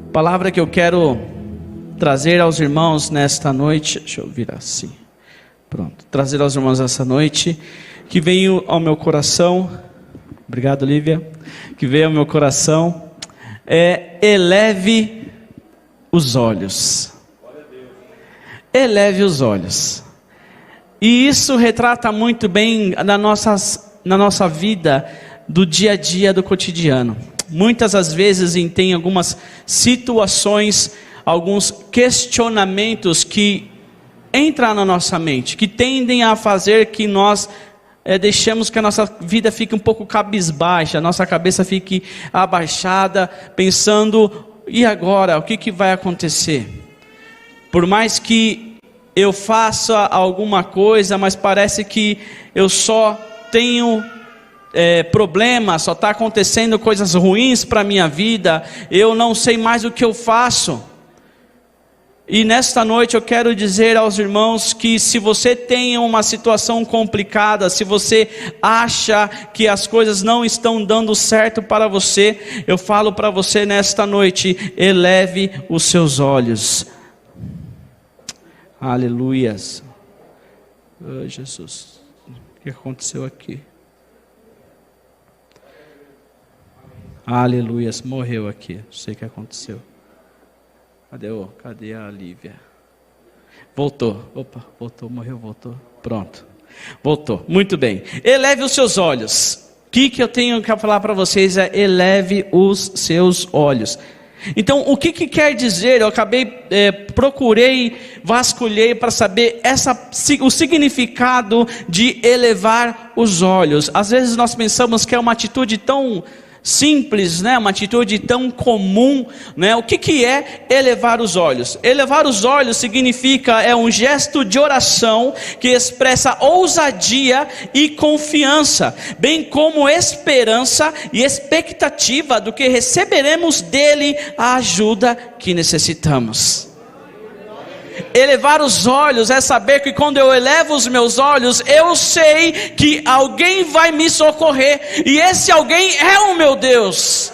A palavra que eu quero trazer aos irmãos nesta noite, deixa eu virar assim, pronto, trazer aos irmãos essa noite, que veio ao meu coração, obrigado Lívia, que veio ao meu coração, eleve os olhos. Eleve os olhos. E isso retrata muito bem na nossa vida do dia a dia, do cotidiano. Muitas das vezes tem algumas situações, alguns questionamentos que entram na nossa mente, que tendem a fazer que nós deixemos que a nossa vida fique um pouco cabisbaixa, a nossa cabeça fique abaixada, pensando, e agora? O que vai acontecer? Por mais que eu faça alguma coisa, mas parece que eu só tenho problemas, só está acontecendo coisas ruins para a minha vida, eu não sei mais o que eu faço. E nesta noite eu quero dizer aos irmãos que se você tem uma situação complicada, se você acha que as coisas não estão dando certo para você, eu falo para você nesta noite, eleve os seus olhos. Aleluias. Oh, Jesus, o que aconteceu aqui? Aleluias, morreu aqui, não sei o que aconteceu. Cadê a Lívia? Voltou, voltou, morreu, voltou, pronto, voltou, muito bem. Eleve os seus olhos. O que eu tenho que falar para vocês eleve os seus olhos. Então, o que quer dizer? Eu procurei, vasculhei para saber o significado de elevar os olhos. Às vezes nós pensamos que é uma atitude tão simples, né? Uma atitude tão comum, né? O que é elevar os olhos? Elevar os olhos significa, um gesto de oração que expressa ousadia e confiança, bem como esperança e expectativa do que receberemos dele a ajuda que necessitamos. Elevar os olhos é saber que quando eu elevo os meus olhos, eu sei que alguém vai me socorrer, e esse alguém é o meu Deus.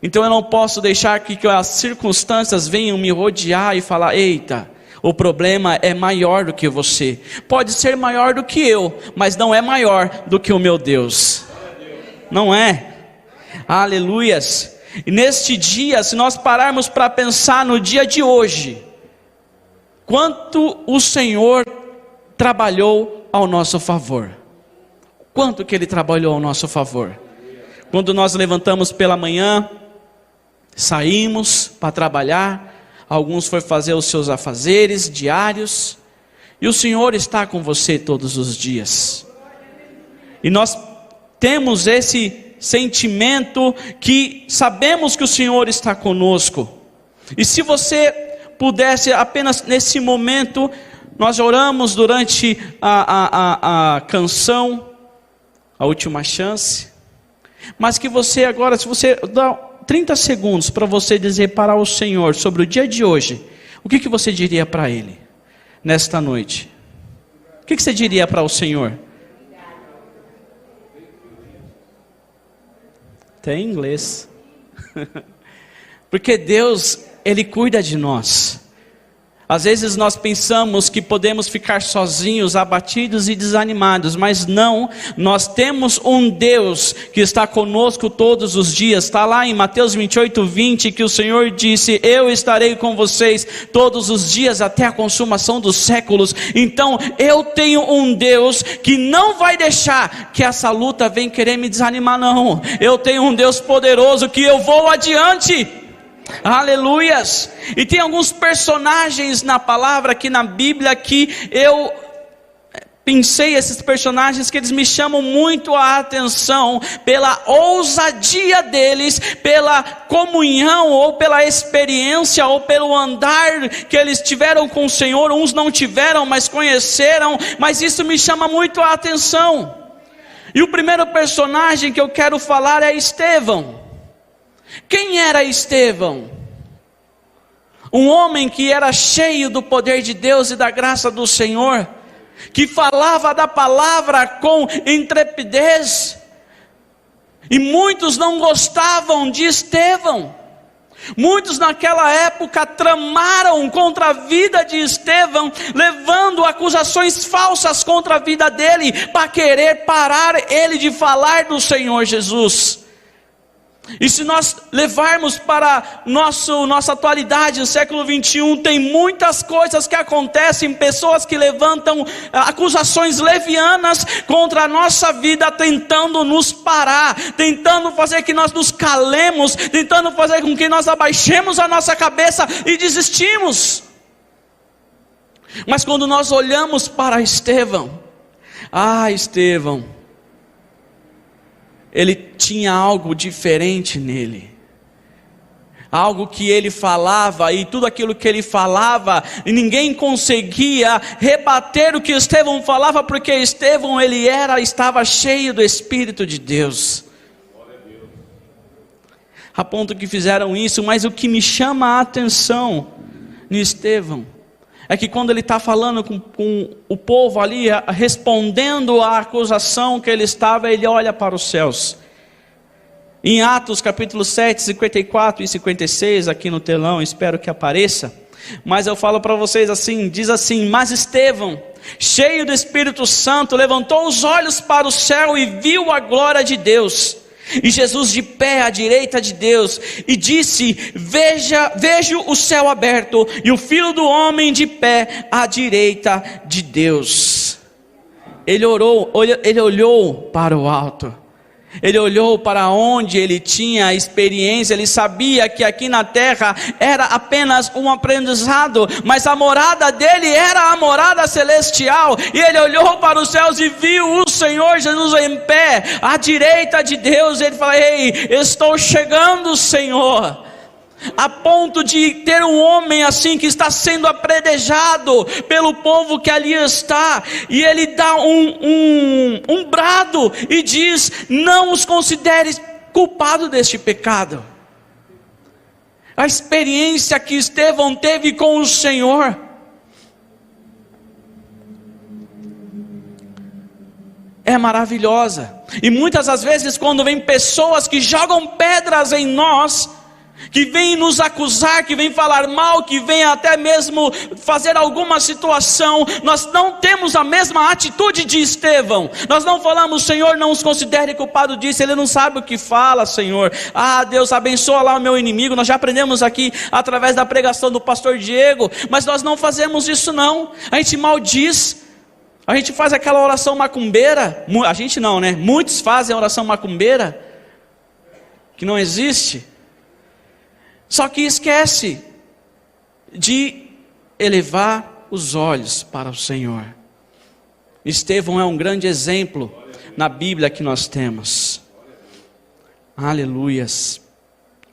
Então eu não posso deixar que as circunstâncias venham me rodear e falar, eita, o problema é maior do que você. Pode ser maior do que eu, mas não é maior do que o meu Deus. Não é? Aleluias. E neste dia, se nós pararmos para pensar no dia de hoje, quanto o Senhor trabalhou ao nosso favor. Quanto que Ele trabalhou ao nosso favor. Quando nós levantamos pela manhã, saímos para trabalhar, alguns foram fazer os seus afazeres diários, e o Senhor está com você todos os dias. E nós temos esse sentimento que sabemos que o Senhor está conosco. E se você pudesse apenas nesse momento, nós oramos durante a canção, a última chance, mas que você agora, se você dá 30 segundos para você dizer para o Senhor sobre o dia de hoje, o que você diria para Ele nesta noite? O que você diria para o Senhor? Tem inglês. Porque Deus, Ele cuida de nós. Às vezes nós pensamos que podemos ficar sozinhos, abatidos e desanimados, mas não, nós temos um Deus que está conosco todos os dias. Está lá em Mateus 28:20 que o Senhor disse, eu estarei com vocês todos os dias até a consumação dos séculos. Então eu tenho um Deus que não vai deixar que essa luta venha querer me desanimar, não. Eu tenho um Deus poderoso que eu vou adiante. Aleluias. E tem alguns personagens na palavra aqui na Bíblia que eu pensei, esses personagens que eles me chamam muito a atenção pela ousadia deles, pela comunhão ou pela experiência ou pelo andar que eles tiveram com o Senhor. Uns não tiveram, mas conheceram, mas isso me chama muito a atenção. E o primeiro personagem que eu quero falar é Estevão. Quem era Estevão? Um homem que era cheio do poder de Deus e da graça do Senhor, que falava da palavra com intrepidez, E muitos não gostavam de Estevão. Muitos naquela época tramaram contra a vida de Estevão, levando acusações falsas contra a vida dele, para querer parar ele de falar do Senhor Jesus. E se nós levarmos para nossa atualidade, o século 21, tem muitas coisas que acontecem, pessoas que levantam acusações levianas contra a nossa vida, tentando nos parar, tentando fazer que nós nos calemos, tentando fazer com que nós abaixemos a nossa cabeça e desistimos. Mas quando nós olhamos para Estevão, Estevão, ele tinha algo diferente nele, algo que ele falava, e tudo aquilo que ele falava, e ninguém conseguia rebater o que Estevão falava, porque Estevão estava cheio do Espírito de Deus, a ponto que fizeram isso. Mas o que me chama a atenção em Estevão é que quando ele está falando com o povo ali, respondendo à acusação que ele estava, ele olha para os céus. Em Atos capítulo 7, 54 e 56, aqui no telão, espero que apareça. Mas eu falo para vocês assim, diz assim: mas Estevão, cheio do Espírito Santo, levantou os olhos para o céu e viu a glória de Deus, e Jesus de pé à direita de Deus, e disse: vejo o céu aberto, e o Filho do Homem de pé à direita de Deus. Ele olhou para o alto, ele olhou para onde ele tinha experiência. Ele sabia que aqui na terra era apenas um aprendizado, mas a morada dele era a morada celestial. E ele olhou para os céus e viu o Senhor Jesus em pé à direita de Deus. Ele falou: ei, estou chegando, Senhor. A ponto de ter um homem assim, que está sendo apredejado pelo povo que ali está, e ele dá um brado e diz: não os consideres culpados deste pecado. A experiência que Estevão teve com o Senhor é maravilhosa. E muitas das vezes, quando vem pessoas que jogam pedras em nós, que vem nos acusar, que vem falar mal, que vem até mesmo fazer alguma situação, nós não temos a mesma atitude de Estevão. Nós não falamos: Senhor, não os considere culpado disso, ele não sabe o que fala, Senhor. Deus, abençoa lá o meu inimigo. Nós já aprendemos aqui através da pregação do pastor Diego, mas nós não fazemos isso não. A gente maldiz, a gente faz aquela oração macumbeira. A gente não, né? Muitos fazem a oração macumbeira, que não existe. Só que esquece de elevar os olhos para o Senhor. Estevão é um grande exemplo na Bíblia que nós temos. Aleluias.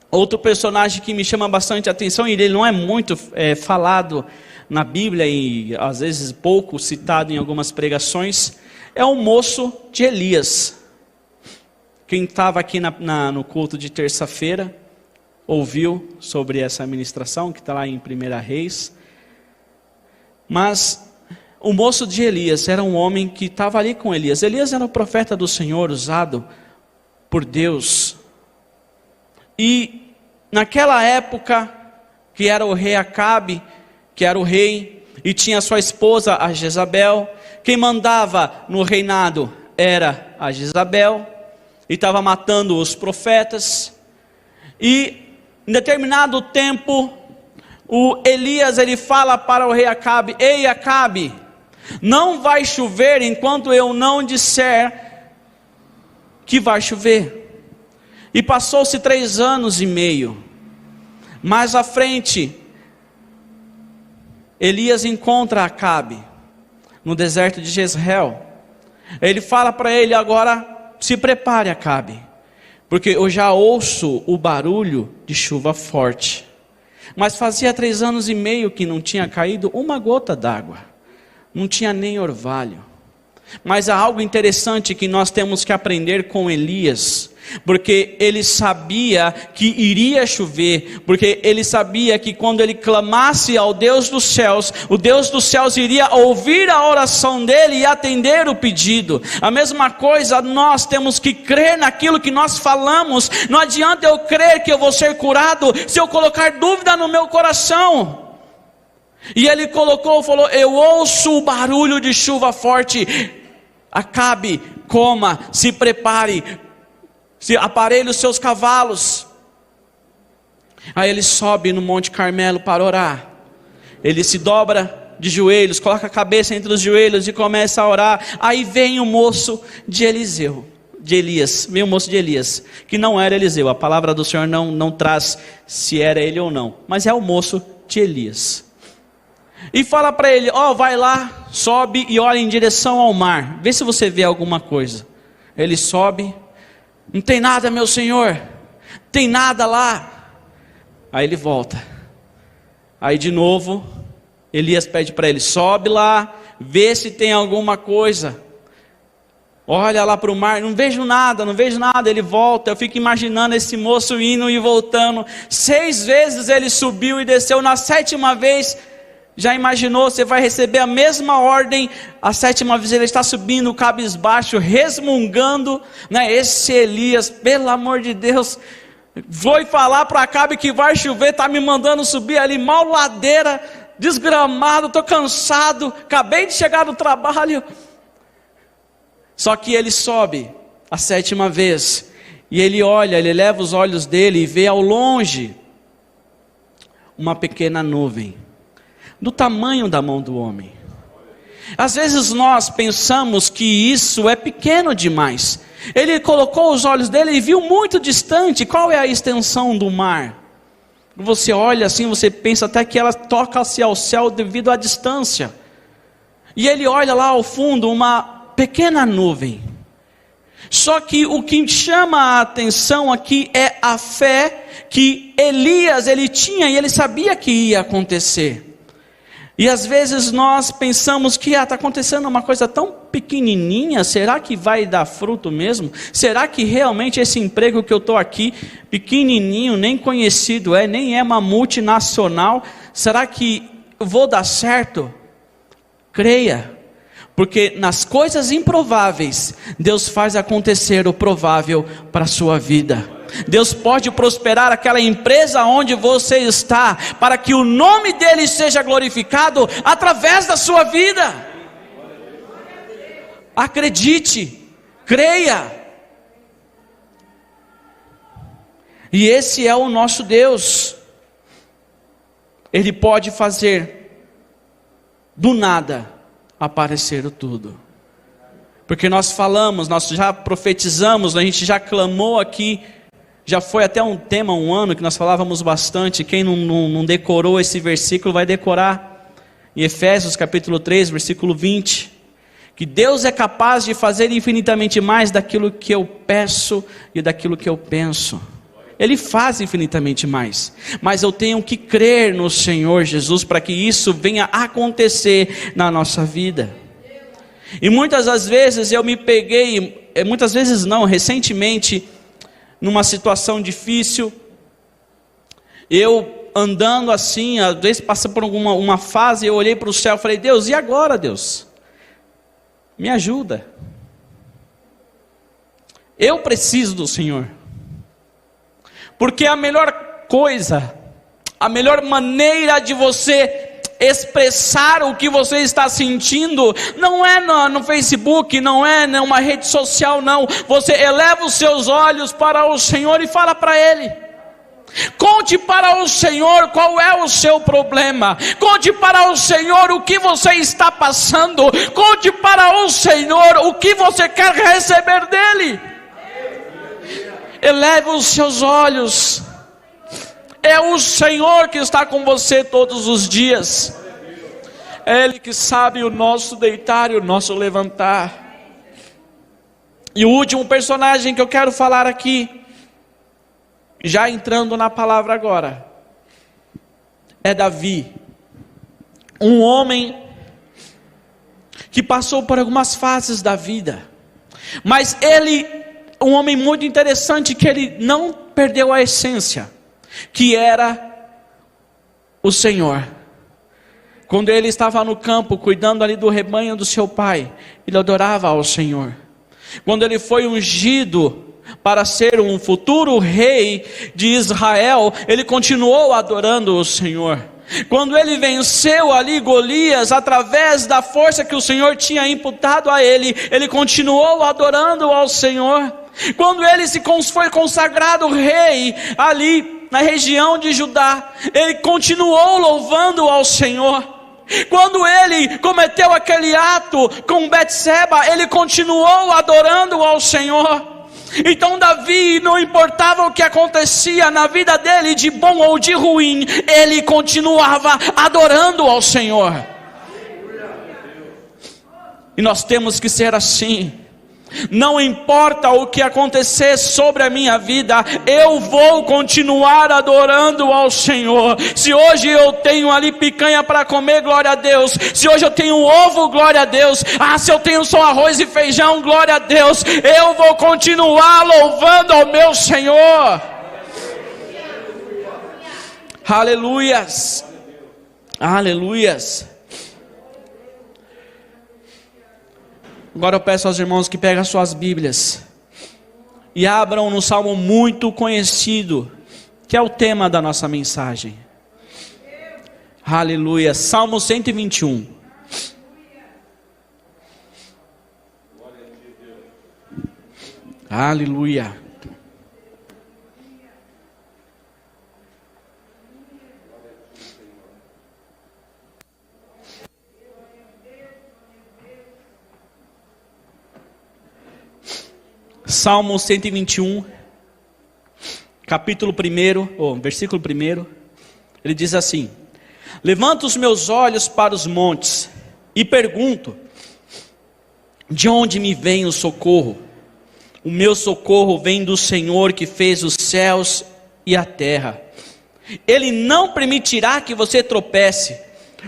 Outro personagem que me chama bastante atenção, e ele não é muito falado na Bíblia, e às vezes pouco citado em algumas pregações, é o moço de Elias. Quem estava aqui no culto de terça-feira ouviu sobre essa ministração, que está lá em 1 Reis. Mas o moço de Elias era um homem que estava ali com Elias. Elias era o profeta do Senhor, usado por Deus. E naquela época, que era o rei Acabe, que era o rei, e tinha sua esposa, a Jezabel. Quem mandava no reinado era a Jezabel, e estava matando os profetas. E em determinado tempo, o Elias, ele fala para o rei Acabe: ei, Acabe, não vai chover enquanto eu não disser que vai chover. E passou-se 3 anos e meio. Mais à frente, Elias encontra Acabe no deserto de Jezreel. Ele fala para ele: agora se prepare, Acabe, porque eu já ouço o barulho de chuva forte. Mas fazia 3 anos e meio que não tinha caído uma gota d'água, não tinha nem orvalho. Mas há algo interessante que nós temos que aprender com Elias, porque ele sabia que iria chover, porque ele sabia que quando ele clamasse ao Deus dos céus, o Deus dos céus iria ouvir a oração dele e atender o pedido. A mesma coisa, nós temos que crer naquilo que nós falamos. Não adianta eu crer que eu vou ser curado se eu colocar dúvida no meu coração. E ele falou, eu ouço o barulho de chuva forte. Acabe, coma, se prepare, aparelhe os seus cavalos. Aí ele sobe no Monte Carmelo para orar. Ele se dobra de joelhos, coloca a cabeça entre os joelhos e começa a orar. Aí vem o moço de Elias, vem o moço de Elias, que não era Eliseu. A palavra do Senhor não traz se era ele ou não, mas é o moço de Elias. E fala para ele, vai lá, sobe e olha em direção ao mar, vê se você vê alguma coisa. Ele sobe, não tem nada, meu senhor, tem nada lá. Aí ele volta. Aí de novo, Elias pede para ele, sobe lá, vê se tem alguma coisa. Olha lá para o mar, não vejo nada. Ele volta, eu fico imaginando esse moço indo e voltando. 6 vezes ele subiu e desceu, na 7ª vez, já imaginou, você vai receber a mesma ordem, a 7ª vez ele está subindo cabisbaixo, resmungando, né? Esse Elias, pelo amor de Deus, vou falar para Acabe que vai chover, está me mandando subir ali, mal ladeira, desgramado, estou cansado, acabei de chegar do trabalho. Só que ele sobe a 7ª vez, e ele olha, ele leva os olhos dele e vê ao longe uma pequena nuvem, do tamanho da mão do homem. Às vezes nós pensamos que isso é pequeno demais. Ele colocou os olhos dele e viu muito distante. Qual é a extensão do mar? Você olha assim, você pensa até que ela toca-se ao céu devido à distância. E ele olha lá ao fundo uma pequena nuvem. Só que o que chama a atenção aqui é a fé que Elias ele tinha e ele sabia que ia acontecer. E às vezes nós pensamos que está acontecendo uma coisa tão pequenininha, será que vai dar fruto mesmo? Será que realmente esse emprego que eu estou aqui, pequenininho, nem conhecido nem é uma multinacional, será que vou dar certo? Creia, porque nas coisas improváveis, Deus faz acontecer o provável para a sua vida. Deus pode prosperar aquela empresa onde você está, para que o nome dele seja glorificado através da sua vida. Acredite, creia. E esse é o nosso Deus. Ele pode fazer do nada aparecer o tudo. Porque nós falamos, nós já profetizamos, a gente já clamou aqui. Já foi até um tema, um ano que nós falávamos bastante. Quem não decorou esse versículo vai decorar. Em Efésios capítulo 3, versículo 20. Que Deus é capaz de fazer infinitamente mais daquilo que eu peço e daquilo que eu penso. Ele faz infinitamente mais. Mas eu tenho que crer no Senhor Jesus para que isso venha acontecer na nossa vida. E muitas das vezes eu me peguei, muitas vezes não, recentemente, numa situação difícil, eu andando assim, às vezes passando por uma fase, eu olhei para o céu e falei, Deus, e agora, Deus? Me ajuda. Eu preciso do Senhor. Porque a melhor coisa, a melhor maneira de você expressar o que você está sentindo, não é no Facebook, não é numa rede social, não. Você eleva os seus olhos para o Senhor e fala para Ele. Conte para o Senhor qual é o seu problema. Conte para o Senhor o que você está passando. Conte para o Senhor o que você quer receber dEle. Eleve os seus olhos. É o Senhor que está com você todos os dias. É Ele que sabe o nosso deitar e o nosso levantar. E o último personagem que eu quero falar aqui, já entrando na palavra agora, é Davi. Um homem que passou por algumas fases da vida, mas ele, um homem muito interessante, que ele não perdeu a essência, que era o Senhor. Quando ele estava no campo, cuidando ali do rebanho do seu pai, ele adorava ao Senhor. Quando ele foi ungido para ser um futuro rei de Israel, ele continuou adorando o Senhor. Quando ele venceu ali Golias, através da força que o Senhor tinha imputado a ele, ele continuou adorando ao Senhor. Quando ele foi consagrado rei ali na região de Judá, ele continuou louvando ao Senhor. Quando ele cometeu aquele ato com Betseba, ele continuou adorando ao Senhor. Então Davi, não importava o que acontecia na vida dele, de bom ou de ruim, ele continuava adorando ao Senhor. E nós temos que ser assim. Não importa o que acontecer sobre a minha vida, eu vou continuar adorando ao Senhor. Se hoje eu tenho ali picanha para comer, glória a Deus. Se hoje eu tenho ovo, glória a Deus. Se eu tenho só arroz e feijão, glória a Deus. Eu vou continuar louvando ao meu Senhor. Aleluias. Aleluias. Agora eu peço aos irmãos que peguem as suas Bíblias e abram no salmo muito conhecido, que é o tema da nossa mensagem. Aleluia. Salmo 121. Aleluia. Salmo 121, capítulo 1, versículo 1, ele diz assim: levanto os meus olhos para os montes e pergunto, de onde me vem o socorro? O meu socorro vem do Senhor que fez os céus e a terra. Ele não permitirá que você tropece,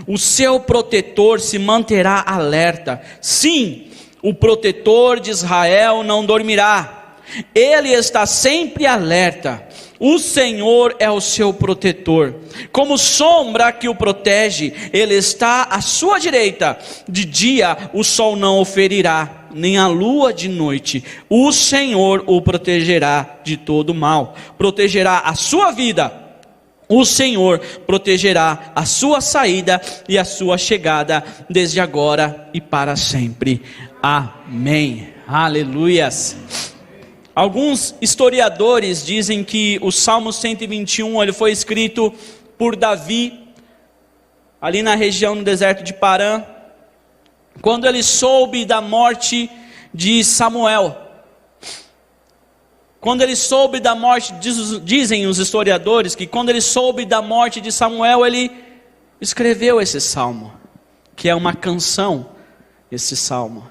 o seu protetor se manterá alerta. Sim, o protetor de Israel não dormirá, ele está sempre alerta. O Senhor é o seu protetor, como sombra que o protege, ele está à sua direita. De dia o sol não o ferirá, nem a lua de noite. O Senhor o protegerá de todo mal, protegerá a sua vida. O Senhor protegerá a sua saída e a sua chegada, desde agora e para sempre. Amém. Aleluias. Alguns historiadores dizem que o Salmo 121 ele foi escrito por Davi, ali na região do deserto de Parã, quando ele soube da morte de Samuel. Quando ele soube da morte, dizem os historiadores, que quando ele soube da morte de Samuel, ele escreveu esse salmo, que é uma canção, esse salmo.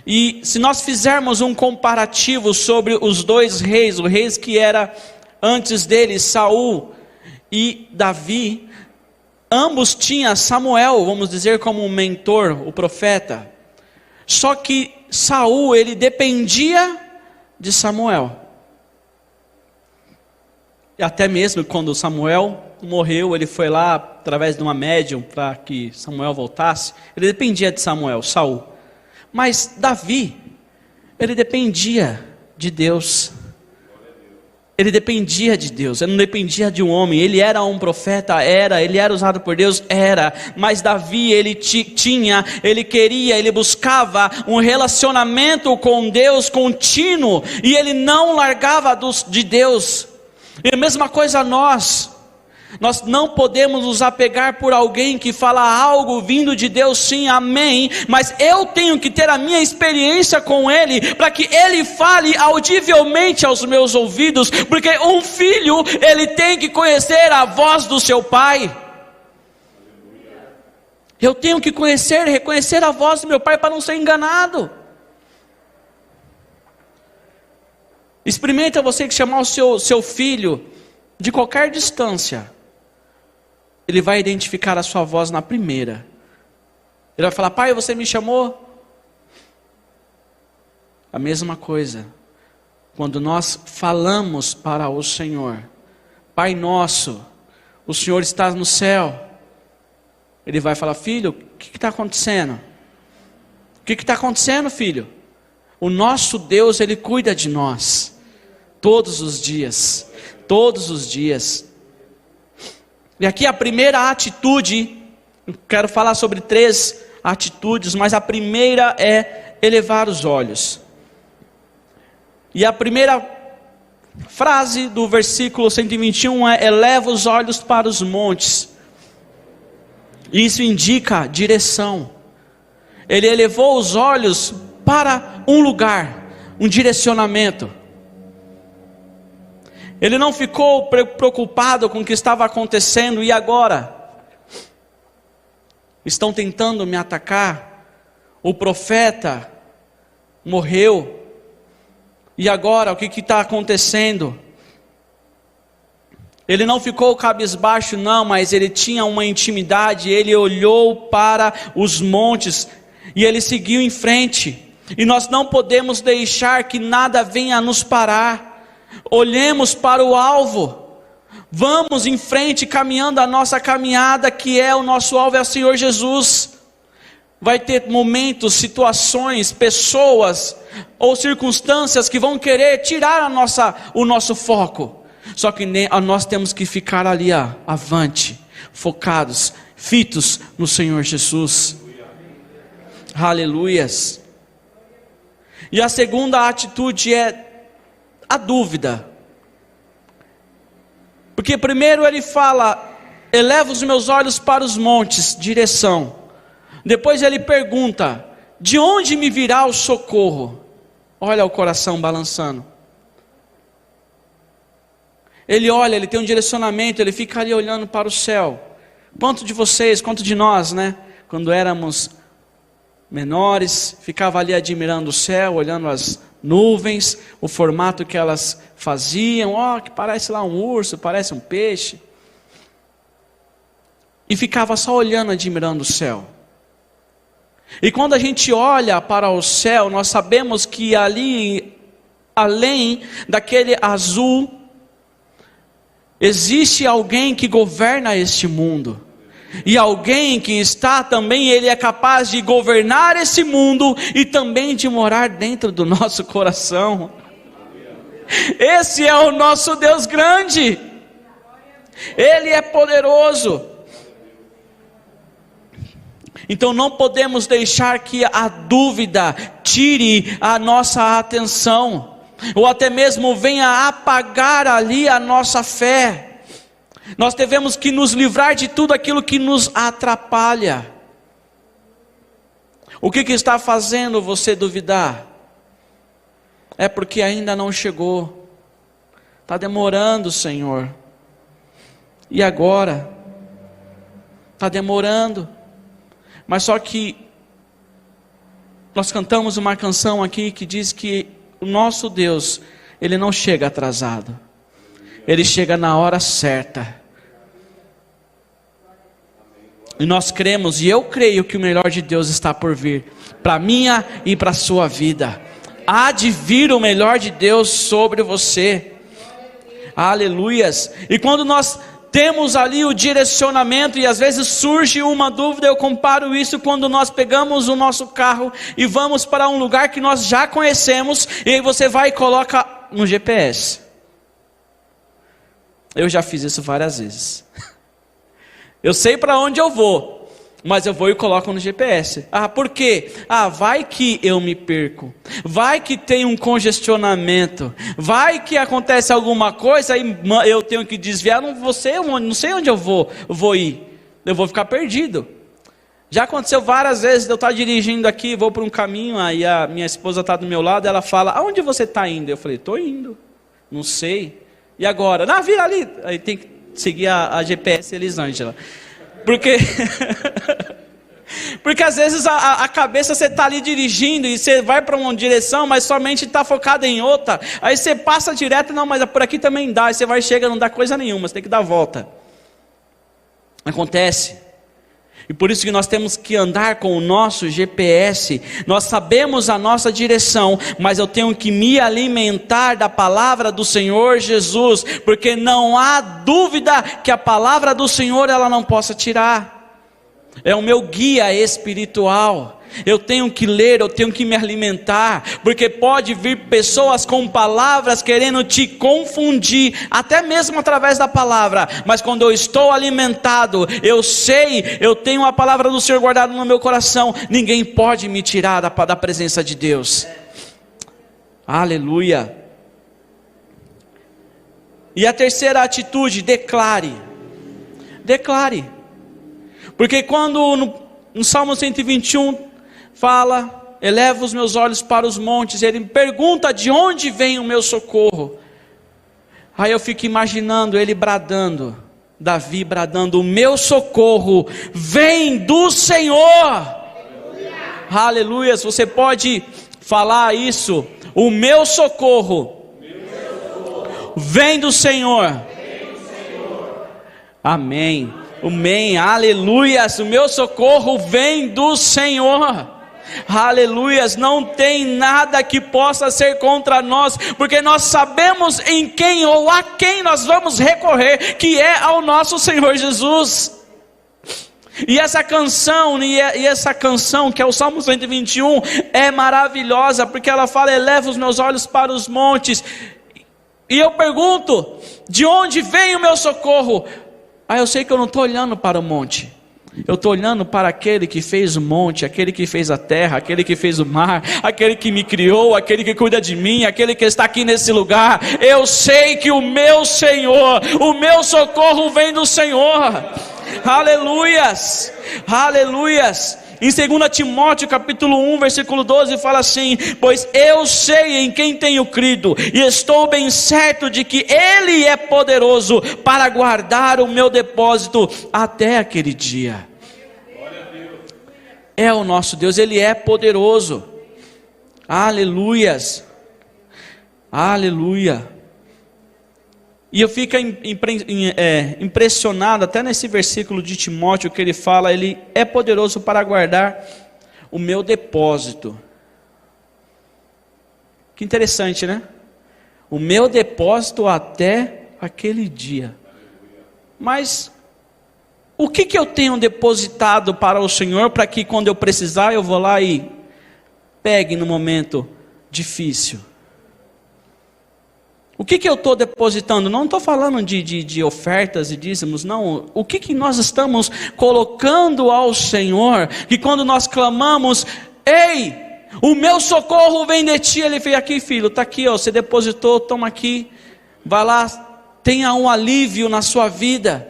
E se nós fizermos um comparativo sobre os dois reis, o rei que era antes dele, Saul e Davi, ambos tinham Samuel, vamos dizer, como um mentor, o profeta. Só que Saul, ele dependia de Samuel. E até mesmo quando Samuel morreu, ele foi lá através de uma médium para que Samuel voltasse. Ele dependia de Samuel, Saul. Mas Davi, ele dependia de Deus. Ele dependia de Deus, ele não dependia de um homem. Ele era um profeta, ele era usado por Deus, mas Davi, ele tinha, ele queria, ele buscava um relacionamento com Deus contínuo, e ele não largava de Deus. E a mesma coisa nós não podemos nos apegar por alguém que fala algo vindo de Deus, sim, amém, mas eu tenho que ter a minha experiência com Ele, para que Ele fale audivelmente aos meus ouvidos, porque um filho, ele tem que conhecer a voz do seu pai. Eu tenho que reconhecer a voz do meu pai para não ser enganado. Experimenta você que chamar o seu filho de qualquer distância, ele vai identificar a sua voz na primeira. Ele vai falar: pai, você me chamou? A mesma coisa, quando nós falamos para o Senhor: Pai nosso, o Senhor está no céu. Ele vai falar: filho, o que está acontecendo? O que está acontecendo, filho? O nosso Deus, Ele cuida de nós, todos os dias, todos os dias. E aqui a primeira atitude, eu quero falar sobre 3 atitudes, mas a primeira é elevar os olhos. E a primeira frase do versículo 121 é: eleva os olhos para os montes. Isso indica direção. Ele elevou os olhos para um lugar, um direcionamento. Ele não ficou preocupado com o que estava acontecendo. E agora? Estão tentando me atacar. O profeta morreu. E agora, o que está acontecendo? Ele não ficou cabisbaixo não, mas ele tinha uma intimidade. Ele olhou para os montes e ele seguiu em frente. E nós não podemos deixar que nada venha nos parar. Olhemos para o alvo. Vamos em frente, caminhando a nossa caminhada, que é o nosso alvo, é o Senhor Jesus. Vai ter momentos, situações, pessoas ou circunstâncias que vão querer tirar o nosso foco. Só que nós temos que ficar ali, avante, focados, fitos no Senhor Jesus. Aleluias. E a segunda atitude é a dúvida. Porque primeiro ele fala: eleva os meus olhos para os montes, direção. Depois ele pergunta: de onde me virá o socorro? Olha o coração balançando. Ele olha, ele tem um direcionamento, ele fica ali olhando para o céu. Quanto de vocês, quanto de nós, né? Quando éramos menores, ficava ali admirando o céu, olhando as nuvens, o formato que elas faziam. Que parece lá um urso, parece um peixe. E ficava só olhando, admirando o céu. E quando a gente olha para o céu, nós sabemos que ali, além daquele azul, existe alguém que governa este mundo. E alguém que está também, ele é capaz de governar esse mundo e também de morar dentro do nosso coração. Esse é o nosso Deus grande. Ele é poderoso. Então não podemos deixar que a dúvida tire a nossa atenção, ou até mesmo venha apagar ali a nossa fé. Nós devemos que nos livrar de tudo aquilo que nos atrapalha. O que está fazendo você duvidar? É porque ainda não chegou. Está demorando, Senhor. E agora? Está demorando. Mas só que nós cantamos uma canção aqui que diz que o nosso Deus, Ele não chega atrasado. Ele chega na hora certa. E nós cremos, e eu creio que o melhor de Deus está por vir, para a minha e para a sua vida. Há de vir o melhor de Deus sobre você. Aleluias. E quando nós temos ali o direcionamento e às vezes surge uma dúvida, eu comparo isso quando nós pegamos o nosso carro e vamos para um lugar que nós já conhecemos, e aí você vai e coloca no GPS. Eu já fiz isso várias vezes. Eu sei para onde eu vou, mas eu vou e coloco no GPS. Por quê? Vai que eu me perco. Vai que tem um congestionamento. Vai que acontece alguma coisa e eu tenho que desviar. Não sei onde eu vou ir. Eu vou ficar perdido. Já aconteceu várias vezes, eu estar dirigindo aqui, vou para um caminho, aí a minha esposa está do meu lado, ela fala: aonde você está indo? Eu falei: estou indo. Não sei. E agora? Vira ali. Aí tem que seguir a GPS Elisângela. Porque às vezes a cabeça, você está ali dirigindo e você vai para uma direção, mas somente está focado em outra. Aí você passa direto, não, mas por aqui também dá. Aí você vai, chega, não dá coisa nenhuma, você tem que dar a volta. Acontece. E por isso que nós temos que andar com o nosso GPS. Nós sabemos a nossa direção, mas eu tenho que me alimentar da palavra do Senhor Jesus, porque não há dúvida que a palavra do Senhor ela não possa tirar. É o meu guia espiritual. Eu tenho que ler, eu tenho que me alimentar, porque pode vir pessoas com palavras querendo te confundir, até mesmo através da palavra, mas quando eu estou alimentado, eu sei, eu tenho a palavra do Senhor guardada no meu coração, ninguém pode me tirar da presença de Deus. Aleluia. E a terceira atitude, declare. Declare. Porque quando no Salmo 121 fala, eleva os meus olhos para os montes, ele me pergunta de onde vem o meu socorro. Aí eu fico imaginando ele bradando, Davi bradando, o meu socorro vem do Senhor. Aleluia. Você pode falar isso, o meu socorro vem do Senhor. Amém. Amém, aleluias, o meu socorro vem do Senhor. Aleluias, não tem nada que possa ser contra nós, porque nós sabemos em quem ou a quem nós vamos recorrer, que é ao nosso Senhor Jesus. E essa canção que é o Salmo 121, é maravilhosa, porque ela fala, eleva os meus olhos para os montes, e eu pergunto, de onde vem o meu socorro? Aí eu sei que eu não estou olhando para o monte, eu estou olhando para aquele que fez o monte, aquele que fez a terra, aquele que fez o mar, aquele que me criou, aquele que cuida de mim, aquele que está aqui nesse lugar. Eu sei que o meu Senhor, o meu socorro vem do Senhor. Aleluias, aleluias. Em 2 Timóteo capítulo 1 versículo 12 fala assim, pois eu sei em quem tenho crido, e estou bem certo de que Ele é poderoso para guardar o meu depósito até aquele dia. É o nosso Deus, Ele é poderoso. Aleluias, aleluia. E eu fico impressionado, até nesse versículo de Timóteo que ele fala, Ele é poderoso para guardar o meu depósito. Que interessante, né? O meu depósito até aquele dia. Mas o que eu tenho depositado para o Senhor, para que quando eu precisar eu vou lá e pegue no momento difícil? O que eu estou depositando? Não estou falando de ofertas e dízimos, não. O que nós estamos colocando ao Senhor, que quando nós clamamos, ei, o meu socorro vem de ti, Ele veio aqui, filho, está aqui, ó, você depositou, toma aqui, vai lá, tenha um alívio na sua vida.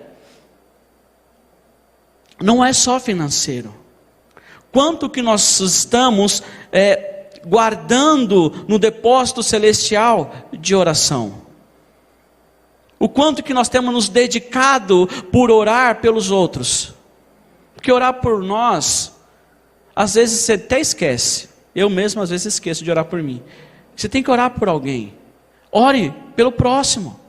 Não é só financeiro. Quanto que nós estamos guardando no depósito celestial de oração? O quanto que nós temos nos dedicado por orar pelos outros? Porque orar por nós, às vezes você até esquece. Eu mesmo às vezes esqueço de orar por mim. Você tem que orar por alguém. Ore pelo próximo.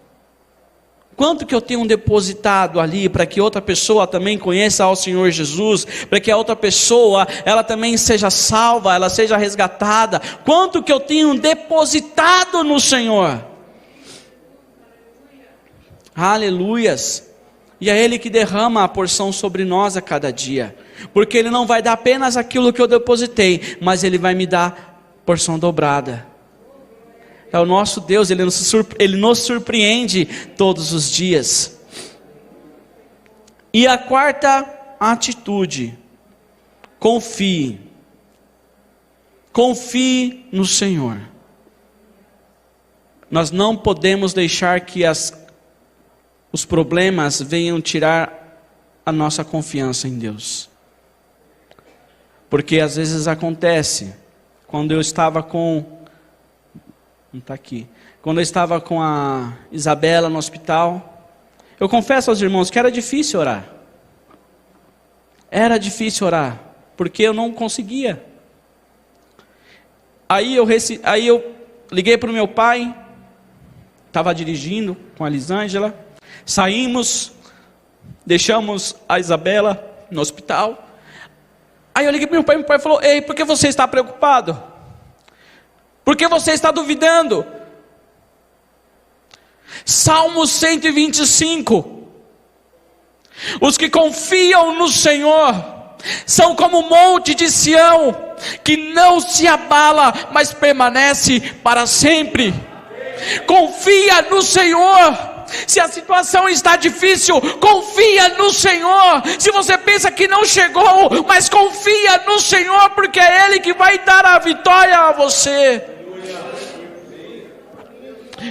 Quanto que eu tenho depositado ali para que outra pessoa também conheça ao Senhor Jesus, para que a outra pessoa, ela também seja salva, ela seja resgatada. Quanto que eu tenho depositado no Senhor? Aleluias. E é Ele que derrama a porção sobre nós a cada dia, porque Ele não vai dar apenas aquilo que eu depositei, mas Ele vai me dar porção dobrada. É o nosso Deus, Ele nos surpreende todos os dias. E a quarta atitude, confie. Confie no Senhor. Nós não podemos deixar que os problemas venham tirar a nossa confiança em Deus. Porque às vezes acontece, quando eu estava com... Não está aqui. Quando eu estava com a Isabela no hospital, eu confesso aos irmãos que era difícil orar. Era difícil orar, porque eu não conseguia. Aí eu liguei para o meu pai, estava dirigindo com a Lisângela, saímos, deixamos a Isabela no hospital. Aí eu liguei para meu pai falou: ei, por que você está preocupado? Por que você está duvidando? Salmo 125. Os que confiam no Senhor são como o monte de Sião, que não se abala, mas permanece para sempre. Confia no Senhor. Se a situação está difícil, confia no Senhor. Se você pensa que não chegou, mas confia no Senhor, porque é Ele que vai dar a vitória a você.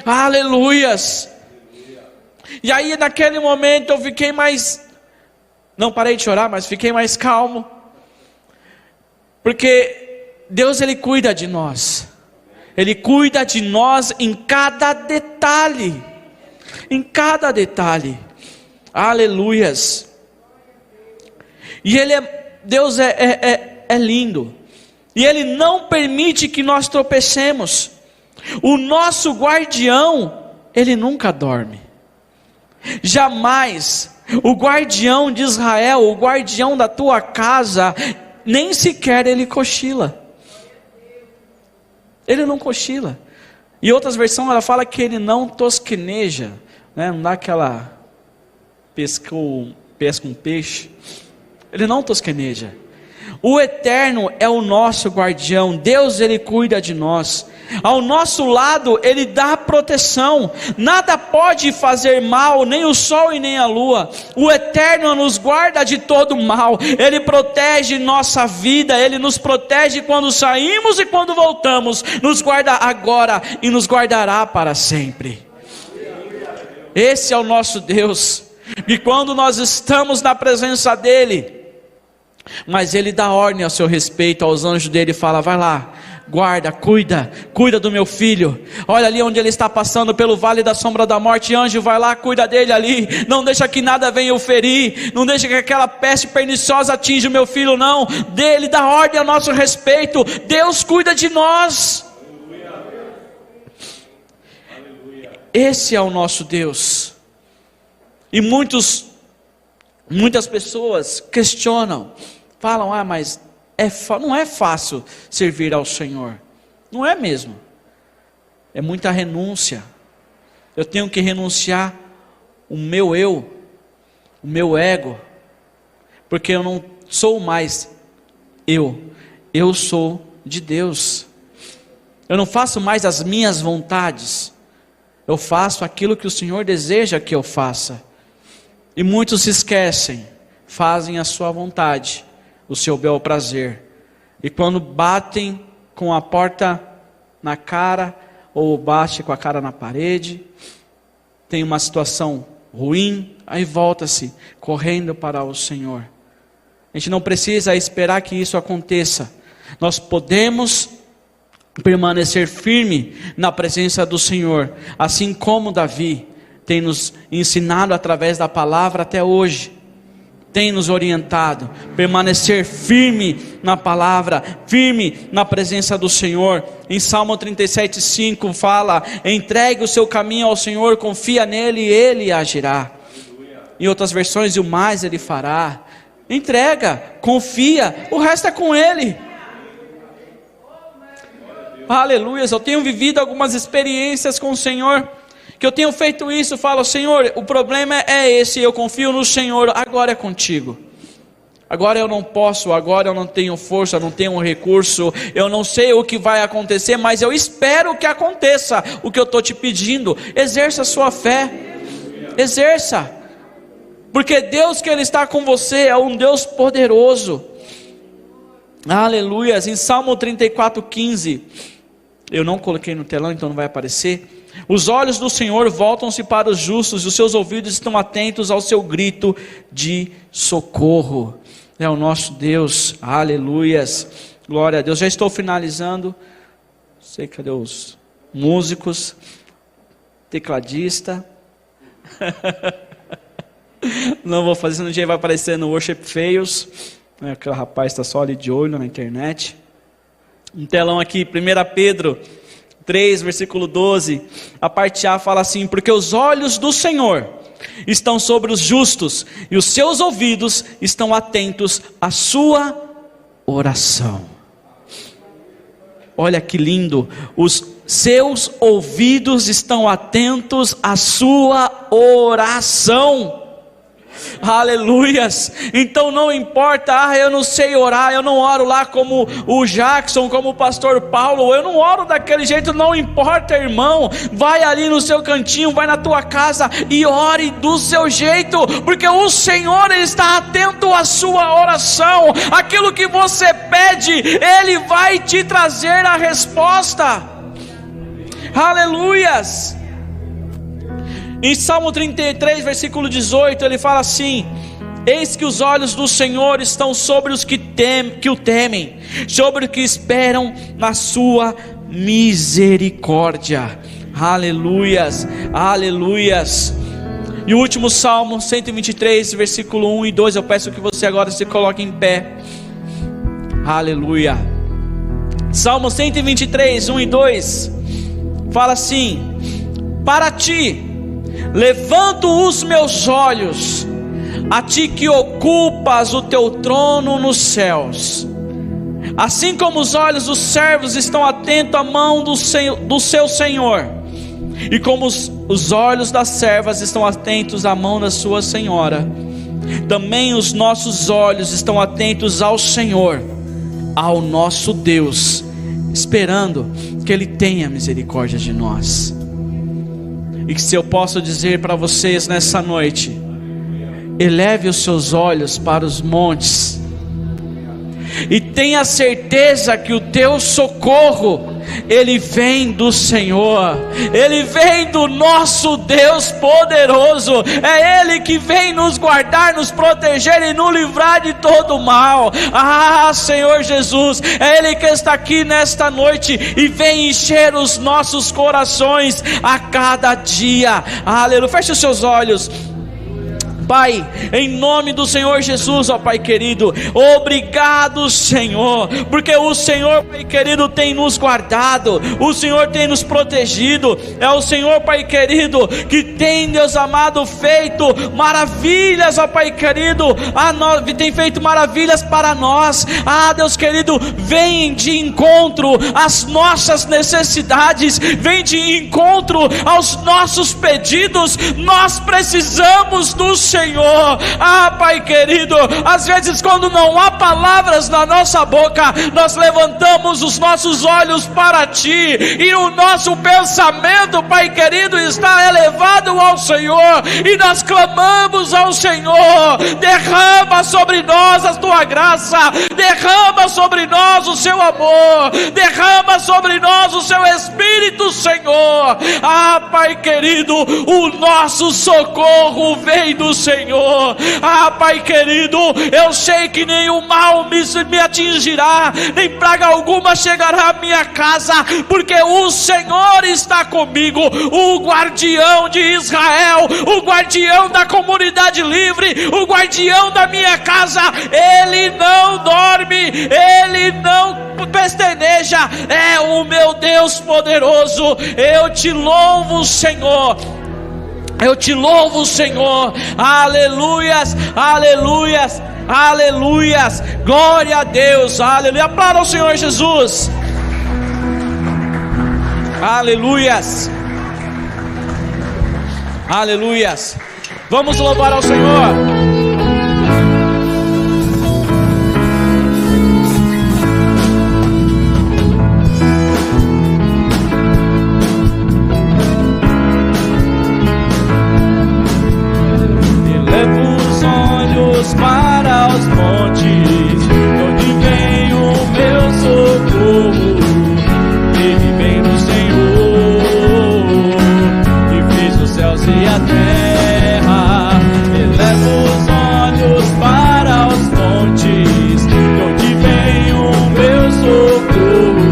Aleluias. E aí naquele momento eu fiquei mais, não parei de chorar, mas fiquei mais calmo, porque Deus, Ele cuida de nós. Ele cuida de nós em cada detalhe. Em cada detalhe. Aleluias. E Deus é lindo. E Ele não permite que nós tropecemos. O nosso guardião, Ele nunca dorme. Jamais. O guardião de Israel, o guardião da tua casa, nem sequer ele cochila. Ele não cochila. E outras versões ela fala que ele não tosqueneja, né? Não dá aquela pesca um peixe. Ele não tosqueneja. O Eterno é o nosso guardião. Deus, Ele cuida de nós. Ao nosso lado Ele dá proteção. Nada pode fazer mal, nem o sol e nem a lua. O Eterno nos guarda de todo mal. Ele protege nossa vida. Ele nos protege quando saímos e quando voltamos. Nos guarda agora e nos guardará para sempre. Esse é o nosso Deus. E quando nós estamos na presença dEle, mas Ele dá ordem ao seu respeito, aos anjos dele, e fala: vai lá, guarda, cuida do meu filho. Olha ali onde ele está passando pelo vale da sombra da morte, anjo, vai lá, cuida dele ali. Não deixa que nada venha o ferir. Não deixa que aquela peste perniciosa atinja o meu filho, não. Ele dá ordem ao nosso respeito. Deus cuida de nós. Esse é o nosso Deus. E muitas pessoas questionam, falam: mas não é fácil servir ao Senhor. Não é mesmo. É muita renúncia. Eu tenho que renunciar o meu eu, o meu ego, porque eu não sou mais eu sou de Deus. Eu não faço mais as minhas vontades, eu faço aquilo que o Senhor deseja que eu faça. E muitos se esquecem, fazem a sua vontade, o seu bel prazer. E quando batem com a porta na cara, ou bate com a cara na parede, tem uma situação ruim, aí volta-se correndo para o Senhor. A gente não precisa esperar que isso aconteça. Nós podemos permanecer firme na presença do Senhor, assim como Davi tem nos ensinado através da palavra até hoje, tem nos orientado, permanecer firme na palavra, firme na presença do Senhor. Em Salmo 37:5 fala: entregue o seu caminho ao Senhor, confia nele e Ele agirá. Em outras versões, e o mais Ele fará. Entrega, confia, o resto é com Ele. Aleluia. Eu tenho vivido algumas experiências com o Senhor, que eu tenho feito isso, falo: Senhor, o problema é esse, eu confio no Senhor, agora é contigo. Agora eu não posso, agora eu não tenho força, não tenho recurso, eu não sei o que vai acontecer, mas eu espero que aconteça o que eu estou te pedindo. Exerça a sua fé, exerça, porque Deus que Ele está com você é um Deus poderoso. Aleluia. Em Salmo 34:15, eu não coloquei no telão, então não vai aparecer. Os olhos do Senhor voltam-se para os justos, e os seus ouvidos estão atentos ao seu grito de socorro. É o nosso Deus. Aleluias. Glória a Deus. Já estou finalizando. Não sei cadê os músicos, tecladista. Não vou fazer, no dia vai aparecer no Worship Fails. Aquele rapaz está só ali de olho na internet. Um telão aqui, 1 Pedro 3, versículo 12, a parte A fala assim: porque os olhos do Senhor estão sobre os justos, e os seus ouvidos estão atentos à sua oração. Olha que lindo, os seus ouvidos estão atentos à sua oração. Aleluias. Então não importa, eu não sei orar, eu não oro lá como o Jackson, como o pastor Paulo, eu não oro daquele jeito. Não importa, irmão, vai ali no seu cantinho, vai na tua casa e ore do seu jeito, porque o Senhor está atento à sua oração. Aquilo que você pede, Ele vai te trazer a resposta. Aleluias. Em Salmo 33, versículo 18, ele fala assim: eis que os olhos do Senhor estão sobre os que o temem, sobre os que esperam na sua misericórdia. Aleluias, aleluias. E o último Salmo 123, versículo 1 e 2, eu peço que você agora se coloque em pé. Aleluia. Salmo 123, 1 e 2 fala assim: para ti levanto os meus olhos, a ti que ocupas o teu trono nos céus. Assim como os olhos dos servos estão atentos à mão do seu Senhor, e como os olhos das servas estão atentos à mão da sua senhora, também os nossos olhos estão atentos ao Senhor, ao nosso Deus, esperando que Ele tenha misericórdia de nós. E que se eu posso dizer para vocês nessa noite, eleve os seus olhos para os montes, e tenha certeza que o teu socorro, ele vem do Senhor, ele vem do nosso Deus poderoso. É Ele que vem nos guardar, nos proteger e nos livrar de todo mal. Senhor Jesus, é Ele que está aqui nesta noite e vem encher os nossos corações a cada dia. Aleluia. Feche os seus olhos. Pai, em nome do Senhor Jesus, ó Pai querido, obrigado, Senhor, porque o Senhor, Pai querido, tem nos guardado, o Senhor tem nos protegido. É o Senhor, Pai querido, que tem, Deus amado, feito maravilhas, ó Pai querido, tem feito maravilhas para nós. Deus querido, vem de encontro às nossas necessidades, vem de encontro aos nossos pedidos. Nós precisamos do Senhor. Pai querido, às vezes quando não há palavras na nossa boca, nós levantamos os nossos olhos para Ti, e o nosso pensamento, Pai querido, está elevado ao Senhor, e nós clamamos ao Senhor: derrama sobre nós a Tua graça, derrama sobre nós o Seu amor, derrama sobre nós o Seu Espírito, Senhor. Pai querido, o nosso socorro vem do Senhor. Pai querido, eu sei que nenhum mal me atingirá, nem praga alguma chegará à minha casa, porque o Senhor está comigo, o guardião de Israel, o guardião da comunidade livre, o guardião da minha casa. Ele não dorme, Ele não pestaneja. É o meu Deus poderoso. Eu te louvo, Senhor. Eu te louvo, Senhor. Aleluias, aleluias, aleluias. Glória a Deus, aleluia. Aplauda ao Senhor Jesus. Aleluias, aleluias. Vamos louvar ao Senhor. Para os montes, de onde vem o meu socorro? Ele vem do Senhor, que fez os céus e a terra. Eleva os olhos para os montes, de onde vem o meu socorro?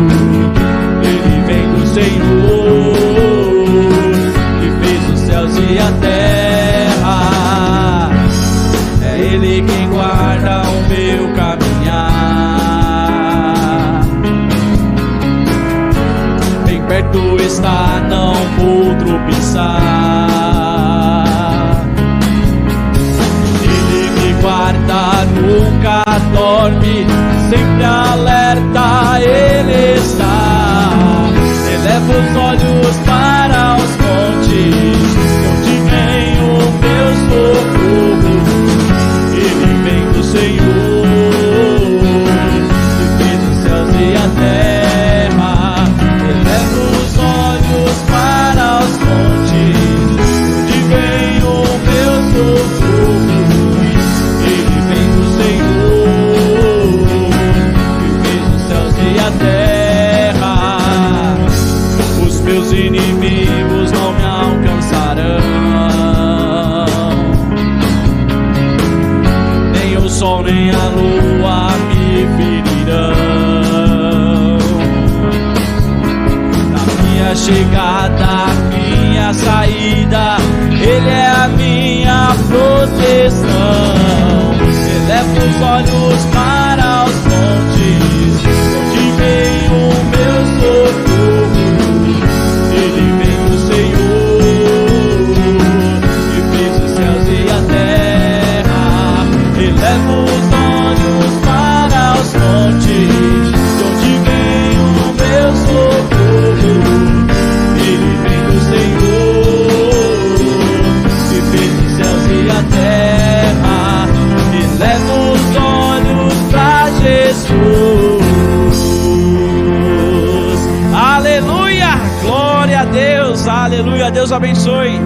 Ele vem do Senhor, que fez os céus e a terra. Ele quem guarda o meu caminhar, bem perto está, não vou tropeçar. nunca dorme, sempre alerta Ele está. Eleva os olhos para os montes, onde vem o meu socorro. Ele vem do Senhor, que fez os céus e a terra. Eleva os olhos para os montes, onde vem o meu socorro. Ele vem do Senhor, que fez os céus e a terra. Os meus inimigos não me alcançarão, nem o sol nem a lua me ferirão. Na minha chegada, minha saída, Ele é a minha proteção. Eleva os olhos para os montes, onde vem o meu socorro. Ele vem do Senhor, que fez os céus e a terra. Eleva os olhos para os montes, de onde vem o meu socorro. Ele vem do Senhor, que fez os céus e a terra. Eleva os olhos para Jesus. Aleluia, glória a Deus, aleluia. Deus abençoe.